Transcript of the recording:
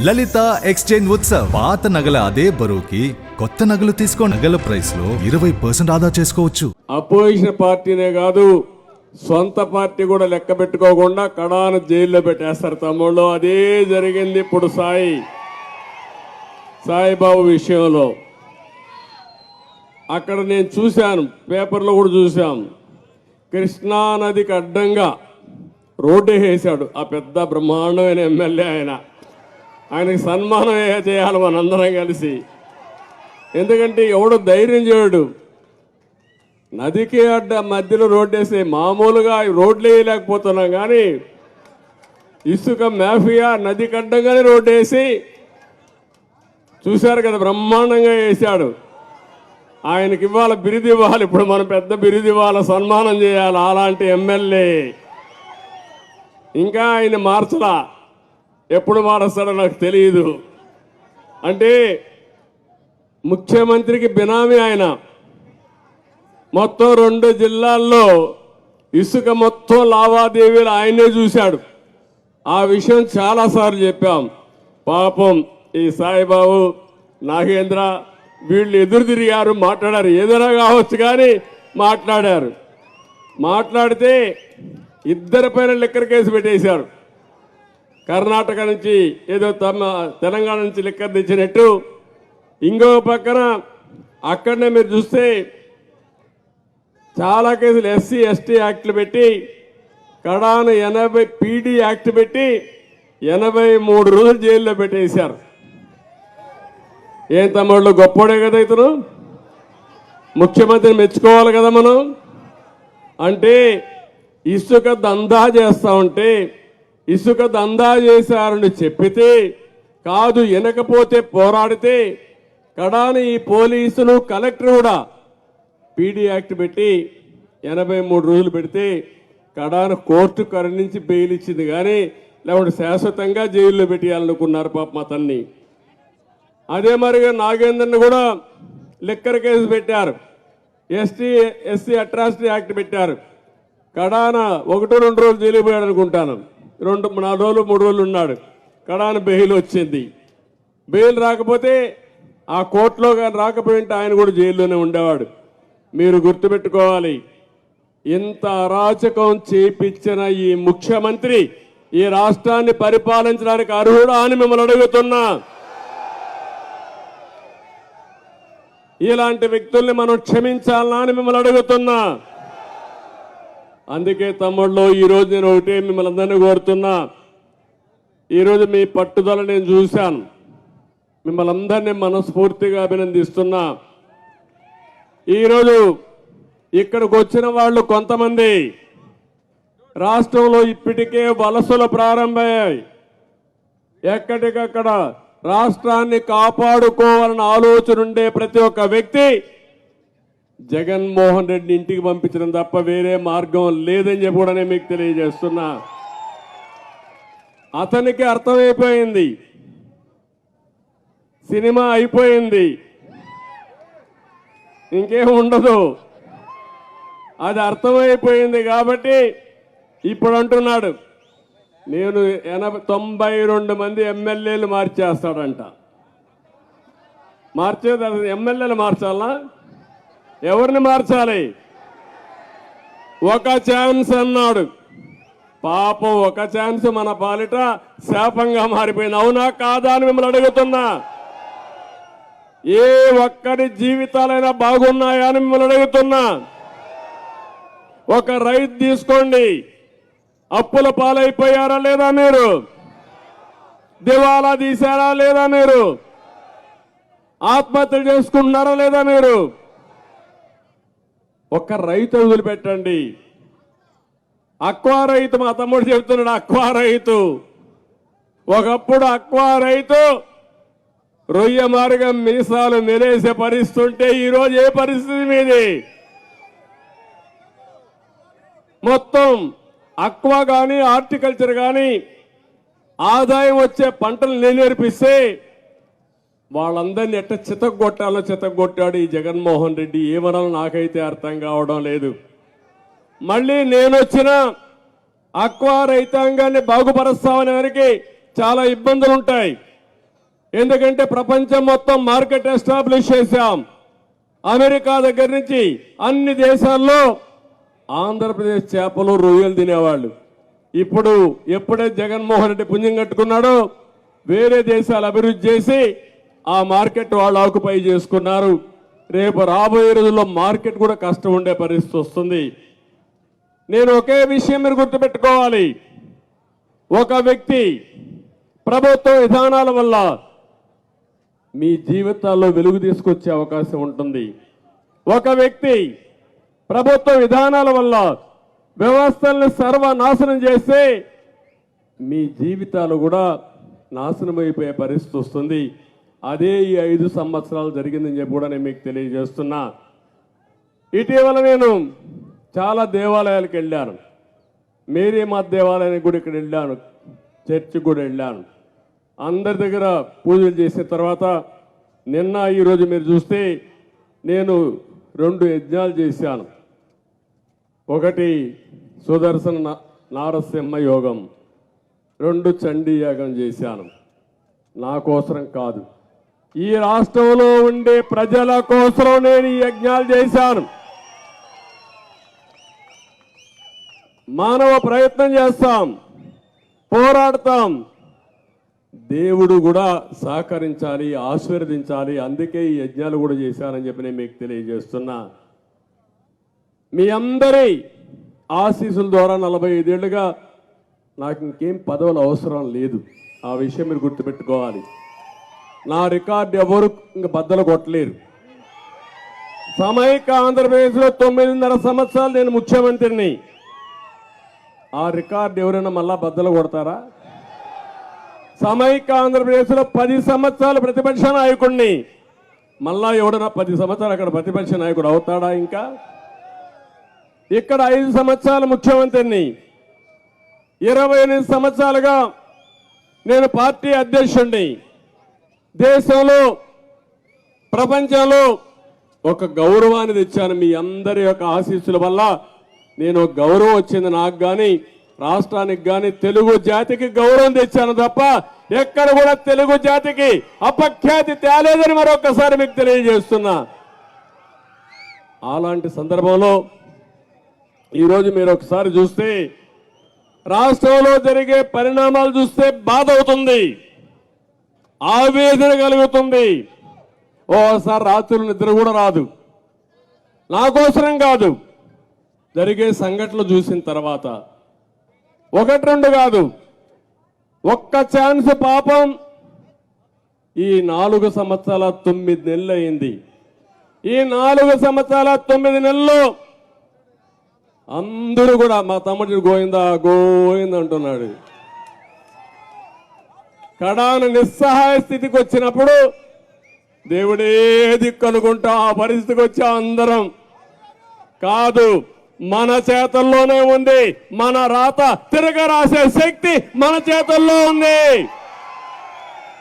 లలిత exchange Utsav. పాత నగల అదే బరువుకి కొత్త నగలు తీసుకో. నగల ప్రైస్ లో 20% ఆదా చేసుకోవచ్చు. అపోజిషన్ పార్టీనే కాదు, సొంత పార్టీ కూడా లెక్క పెట్టుకోకుండా కడాను జైల్లో పెట్టేస్తారు తమ్ముళ్ళు. అదే జరిగింది ఇప్పుడు సాయిబాబు విషయంలో. అక్కడ నేను చూశాను, పేపర్లో కూడా చూశాం. కృష్ణా నదికి అడ్డంగా రోడ్డు వేసాడు ఆ పెద్ద బ్రహ్మాండమైన ఎమ్మెల్యే. ఆయనకి సన్మానం చేయాలి మనందరం కలిసి. ఎందుకంటే ఎవడు ధైర్యం చేయడు. నదికి అడ్డ మధ్యలో రోడ్డు వేసి మామూలుగా రోడ్లు వేయలేకపోతున్నాం, కానీ ఇసుక మాఫియా నదికి అడ్డంగానే రోడ్డు వేసి చూశారు కదా, బ్రహ్మాండంగా వేశాడు. ఆయనకి ఇవ్వాలి, బిరుదు ఇవ్వాలి. ఇప్పుడు మనం పెద్ద బిరుదు ఇవ్వాలి, సన్మానం చేయాలి అలాంటి ఎమ్మెల్యే. ఇంకా ఆయన మార్చలా, ఎప్పుడు మారుస్తాడో నాకు తెలియదు. అంటే ముఖ్యమంత్రికి బినామీ ఆయన. మొత్తం 2 జిల్లాల్లో ఇసుక మొత్తం లావాదేవీలు ఆయనే చూశాడు. ఆ విషయం చాలాసార్లు చెప్పాం. పాపం ఈ సాయిబాబు, నాగేంద్ర వీళ్ళు ఎదురు తిరిగారు, మాట్లాడారు. ఏదైనా కావచ్చు కానీ మాట్లాడారు. మాట్లాడితే ఇద్దరిపైన లిక్కర్ కేసు పెట్టేశారు. కర్ణాటక నుంచి ఏదో తెలంగాణ నుంచి లిక్కర్ తెచ్చినట్టు. ఇంకో పక్కన అక్కడనే మీరు చూస్తే చాలా కేసులు ఎస్సీ ఎస్టీ యాక్ట్లు పెట్టి, కడాను 80 పీడీ యాక్ట్ పెట్టి 83 రోజులు జైల్లో పెట్టేశారు. ఏం తమ్ముళ్ళు, గొప్పోడే కదా ఇతను. ముఖ్యమంత్రిని మెచ్చుకోవాలి కదా మనం. అంటే ఇసుక దందా చేస్తా ఉంటే, ఇసుక దందా చేశారని చెప్పితే కాదు, వినకపోతే పోరాడితే కడాని ఈ పోలీసులు కలెక్టర్ కూడా పీడీ యాక్ట్ పెట్టి 83 రోజులు పెడితే కడాను కోర్టు కరుణించి బెయిల్ ఇచ్చింది. కానీ లేకుంటే శాశ్వతంగా జైల్లో పెట్టేయాలనుకున్నారు పాపం అతన్ని. అదే మరిగా నాగేందర్ని కూడా లిక్కర్ కేసు పెట్టారు. ఎస్సీ అట్రాసిటీ యాక్ట్ పెట్టారు. కడాన 1-2 రోజులు జైలు పోయాడు అనుకుంటాను. 4 రోజులు 3 రోజులు ఉన్నాడు. కడాన బెయిల్ వచ్చింది. బెయిల్ రాకపోతే ఆ కోర్టులో కానీ రాకపోయింటే ఆయన కూడా జైల్లోనే ఉండేవాడు. మీరు గుర్తుపెట్టుకోవాలి, ఇంత అరాచకం చేపించిన ఈ ముఖ్యమంత్రి ఈ రాష్ట్రాన్ని పరిపాలించడానికి అర్హుడా అని మిమ్మల్ని అడుగుతున్నా. ఇలాంటి వ్యక్తుల్ని మనం క్షమించాలా అని మిమ్మల్ని అడుగుతున్నా. అందుకే తమ్ముళ్ళు, ఈరోజు నేను ఒకటే మిమ్మల్ని అందరినీ కోరుతున్నా. ఈరోజు మీ పట్టుదల నేను చూశాను. మిమ్మల్ని అందరినీ మనస్ఫూర్తిగా అభినందిస్తున్నా. ఈరోజు ఇక్కడికి వచ్చిన వాళ్ళు కొంతమంది రాష్ట్రంలో ఇప్పటికే వలసలు ప్రారంభమయ్యాయి. ఎక్కడికక్కడ రాష్ట్రాన్ని కాపాడుకోవాలన్న ఆలోచన ఉండే ప్రతి ఒక్క వ్యక్తి జగన్మోహన్ రెడ్డిని ఇంటికి పంపించడం తప్ప వేరే మార్గం లేదని చెప్పి కూడా నేను మీకు తెలియజేస్తున్నా. అతనికి అర్థమైపోయింది, సినిమా అయిపోయింది, ఇంకేం ఉండదు. అది అర్థమైపోయింది కాబట్టి ఇప్పుడు అంటున్నాడు, నేను 92 మంది ఎమ్మెల్యేలు మార్చేస్తాడంట. మార్చేది ఎమ్మెల్యేలు మార్చాలా? ఎవరిని మార్చాలి? ఒక ఛాన్స్ అన్నాడు. పాపం ఒక ఛాన్స్ మన పాలిట శాపంగా మారిపోయింది. అవునా కాదా అని మిమ్మల్ని అడుగుతున్నా. ఏ ఒక్కరి జీవితాలైనా బాగున్నాయా అని మిమ్మల్ని అడుగుతున్నా. ఒక రైతు తీసుకోండి, అప్పుల పాలైపోయారా లేదా మీరు? దివాలా తీశారా లేదా మీరు? ఆత్మహత్యలు చేసుకుంటున్నారా లేదా మీరు? ఒక రైతు వదిలిపెట్టండి. అక్వా రైతు, మా తమ్ముడు చెప్తున్నాడు, అక్వా రైతు. ఒకప్పుడు అక్వా రైతు రొయ్య మార్గం మీసాలు మెరేసే పరిస్థితి ఉంటే ఈరోజు ఏ పరిస్థితి మీది? మొత్తం అక్వా కానీ హార్టికల్చర్ కానీ ఆదాయం వచ్చే పంటలు నేర్పిస్తే వాళ్ళందరినీ ఎట్ట చితగొట్టాలో చితగొట్టాడు ఈ జగన్మోహన్ రెడ్డి. ఏమనాలో నాకైతే అర్థం కావడం లేదు. మళ్ళీ నేను వచ్చిన అక్వా రైతాంగాన్ని బాగుపరుస్తామనే వారికి చాలా ఇబ్బందులు ఉంటాయి. ఎందుకంటే ప్రపంచం మొత్తం మార్కెట్ ఎస్టాబ్లిష్ చేశాం. అమెరికా దగ్గర నుంచి అన్ని దేశాల్లో ఆంధ్రప్రదేశ్ చేపలు రొయ్యలు తినేవాళ్ళు. ఇప్పుడు ఎప్పుడైతే జగన్మోహన్ రెడ్డి పుణ్యం కట్టుకున్నాడో వేరే దేశాలు అభివృద్ధి చేసి ఆ మార్కెట్ వాళ్ళు ఆక్యుపై చేసుకున్నారు. రేపు రాబోయే రోజుల్లో మార్కెట్ కూడా కష్టం ఉండే పరిస్థితి వస్తుంది. నేను ఒకే విషయం మీరు గుర్తుపెట్టుకోవాలి. ఒక వ్యక్తి ప్రభుత్వ విధానాల వల్ల మీ జీవితాల్లో వెలుగు తీసుకొచ్చే అవకాశం ఉంటుంది. ఒక వ్యక్తి ప్రభుత్వ విధానాల వల్ల వ్యవస్థల్ని సర్వనాశనం చేస్తే మీ జీవితాలు కూడా నాశనం అయిపోయే పరిస్థితి వస్తుంది. అదే ఈ 5 సంవత్సరాలు జరిగిందని చెప్పి కూడా నేను మీకు తెలియజేస్తున్నా. ఇటీవల నేను చాలా దేవాలయాలకు వెళ్ళాను. మేరీమాత దేవాలయానికి కూడా ఇక్కడ వెళ్ళాను, చర్చికి కూడా వెళ్ళాను. అందరి దగ్గర పూజలు చేసిన తర్వాత నిన్న ఈరోజు మీరు చూస్తే నేను 2 యజ్ఞాలు చేశాను. ఒకటి సుదర్శన నారసింహ యోగం, 2 చండీ యాగం చేశాను. నా కోసరం కాదు, ఈ రాష్ట్రంలో ఉండే ప్రజల కోసం నేను ఈ యజ్ఞాలు చేశాను. మానవ ప్రయత్నం చేస్తాం, పోరాడతాం, దేవుడు కూడా సహకరించాలి, ఆశీర్వదించాలి. అందుకే ఈ యజ్ఞాలు కూడా చేశానని చెప్పి నేను మీకు తెలియజేస్తున్నా. మీ అందరి ఆశీస్సుల ద్వారా 45 ఏళ్లుగా నాకు ఇంకేం పదవులు అవసరం లేదు. ఆ విషయం మీరు గుర్తుపెట్టుకోవాలి. నా రికార్డు ఎవరు ఇంక బద్దలు కొట్టలేరు. సమైక్య ఆంధ్రప్రదేశ్లో 9.5 సంవత్సరాలు నేను ముఖ్యమంత్రిని. ఆ రికార్డు ఎవరైనా మళ్ళా బద్దలు కొడతారా? సమైక్య ఆంధ్రప్రదేశ్లో 10 సంవత్సరాలు ప్రతిపక్ష నాయకుడిని. మళ్ళా ఎవడన్నా 10 సంవత్సరాలు అక్కడ ప్రతిపక్ష నాయకుడు అవుతాడా? ఇంకా ఇక్కడ 5 సంవత్సరాలు ముఖ్యమంత్రిని, 28 సంవత్సరాలుగా నేను పార్టీ అధ్యక్షుడిని. దేశంలో ప్రపంచంలో ఒక గౌరవాన్ని తెచ్చాను. మీ అందరి యొక్క ఆశీస్సుల వల్ల నేను గౌరవం వచ్చింది నాకు కానీ, రాష్ట్రానికి కానీ, తెలుగు జాతికి గౌరవం తెచ్చాను తప్ప ఎక్కడ కూడా తెలుగు జాతికి అపఖ్యాతి తేలేదని మరొకసారి మీకు తెలియజేస్తున్నా. అలాంటి సందర్భంలో ఈరోజు మీరు ఒకసారి చూస్తే రాష్ట్రంలో జరిగే పరిణామాలు చూస్తే బాధ అవుతుంది, ఆవేదన కలుగుతుంది. ఓసారి రాత్రులు నిద్ర కూడా రాదు. నా కోసరం కాదు, జరిగే సంఘటనలు చూసిన తర్వాత 1-2 కాదు, ఒక్క ఛాన్స్ పాపం ఈ 4 సంవత్సరాల 9 నెలలు అయింది. ఈ 4 సంవత్సరాల 9 నెలల్లో అందరూ కూడా మా తమ్ముడు గోయిందా గోయిందా అంటున్నాడు. కడాన నిస్సహాయ స్థితికి వచ్చినప్పుడు దేవుడే దిక్కు అనుకుంటా ఆ పరిస్థితికి వచ్చా. అందరం కాదు, మన చేతుల్లోనే ఉంది. మన రాత తిరగ రాసే శక్తి మన చేతుల్లో ఉంది.